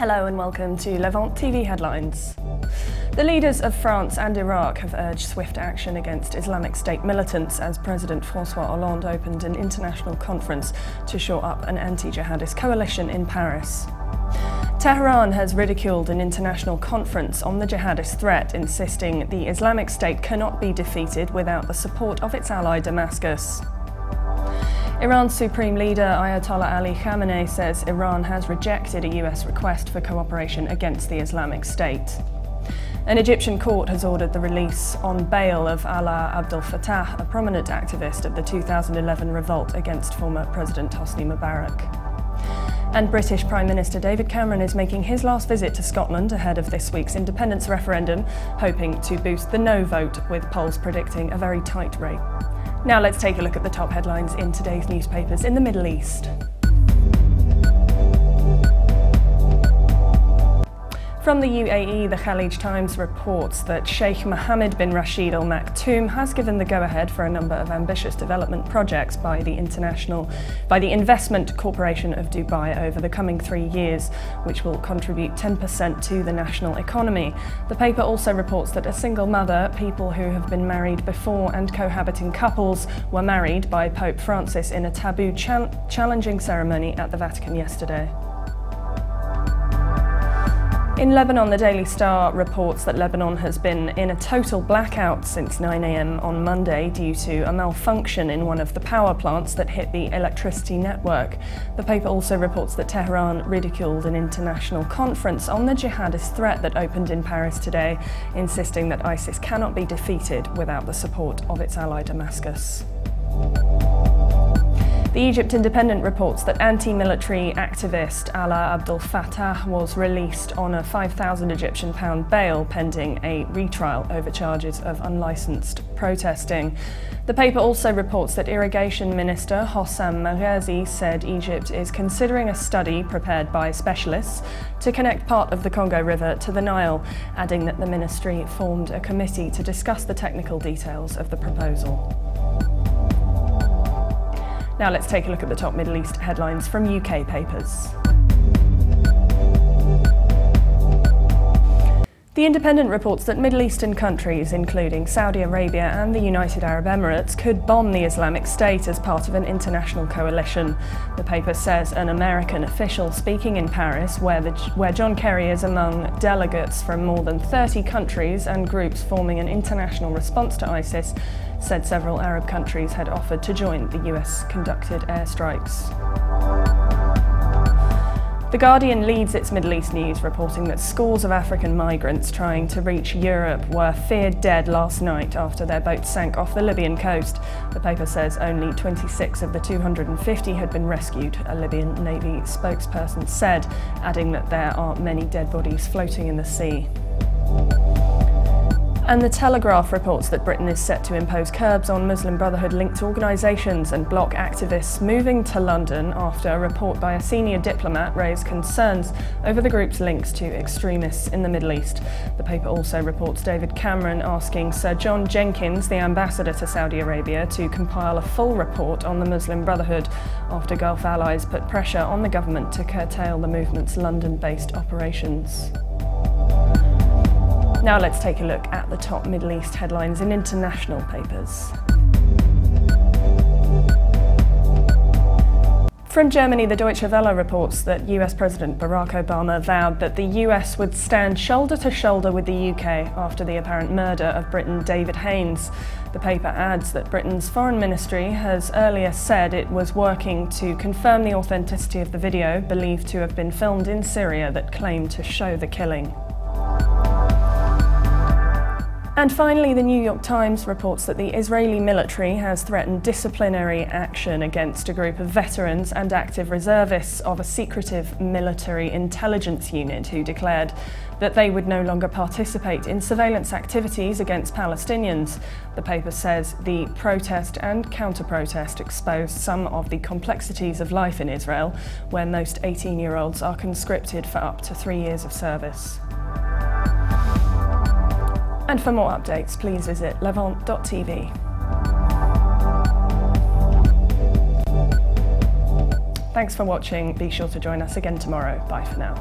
Hello and welcome to Levant TV headlines. The leaders of France and Iraq have urged swift action against Islamic State militants as President François Hollande opened an international conference to shore up an anti-jihadist coalition in Paris. Tehran has ridiculed an international conference on the jihadist threat, insisting the Islamic State cannot be defeated without the support of its ally Damascus. Iran's Supreme Leader Ayatollah Ali Khamenei says Iran has rejected a US request for cooperation against the Islamic State. An Egyptian court has ordered the release on bail of Alaa Abdel Fattah, a prominent activist of the 2011 revolt against former President Hosni Mubarak. And British Prime Minister David Cameron is making his last visit to Scotland ahead of this week's independence referendum, hoping to boost the no vote, with polls predicting a very tight race. Now let's take a look at the top headlines in today's newspapers in the Middle East. From the UAE, the Khalij Times reports that Sheikh Mohammed bin Rashid Al Maktoum has given the go-ahead for a number of ambitious development projects by the Investment Corporation of Dubai over the coming 3 years, which will contribute 10% to the national economy. The paper also reports that a single mother, people who have been married before, and cohabiting couples were married by Pope Francis in a taboo challenging ceremony at the Vatican yesterday. In Lebanon, the Daily Star reports that Lebanon has been in a total blackout since 9 a.m. on Monday due to a malfunction in one of the power plants that hit the electricity network. The paper also reports that Tehran ridiculed an international conference on the jihadist threat that opened in Paris today, insisting that ISIS cannot be defeated without the support of its ally Damascus. The Egypt Independent reports that anti-military activist Alaa Abdel Fattah was released on a £5,000 Egyptian bail pending a retrial over charges of unlicensed protesting. The paper also reports that Irrigation Minister Hossam Maghazi said Egypt is considering a study prepared by specialists to connect part of the Congo River to the Nile, adding that the ministry formed a committee to discuss the technical details of the proposal. Now let's take a look at the top Middle East headlines from UK papers. The Independent reports that Middle Eastern countries, including Saudi Arabia and the United Arab Emirates, could bomb the Islamic State as part of an international coalition. The paper says an American official speaking in Paris, where John Kerry is among delegates from more than 30 countries and groups forming an international response to ISIS, said several Arab countries had offered to join the US-conducted airstrikes. The Guardian leads its Middle East news, reporting that scores of African migrants trying to reach Europe were feared dead last night after their boat sank off the Libyan coast. The paper says only 26 of the 250 had been rescued, a Libyan Navy spokesperson said, adding that there are many dead bodies floating in the sea. And The Telegraph reports that Britain is set to impose curbs on Muslim Brotherhood-linked organisations and block activists moving to London after a report by a senior diplomat raised concerns over the group's links to extremists in the Middle East. The paper also reports David Cameron asking Sir John Jenkins, the ambassador to Saudi Arabia, to compile a full report on the Muslim Brotherhood after Gulf allies put pressure on the government to curtail the movement's London-based operations. Now let's take a look at the top Middle East headlines in international papers. From Germany, the Deutsche Welle reports that US President Barack Obama vowed that the US would stand shoulder to shoulder with the UK after the apparent murder of Briton David Haines. The paper adds that Britain's Foreign Ministry has earlier said it was working to confirm the authenticity of the video, believed to have been filmed in Syria, that claimed to show the killing. And finally, the New York Times reports that the Israeli military has threatened disciplinary action against a group of veterans and active reservists of a secretive military intelligence unit who declared that they would no longer participate in surveillance activities against Palestinians. The paper says the protest and counter-protest exposed some of the complexities of life in Israel, where most 18-year-olds are conscripted for up to 3 years of service. And for more updates, please visit levant.tv. Thanks for watching. Be sure to join us again tomorrow. Bye for now.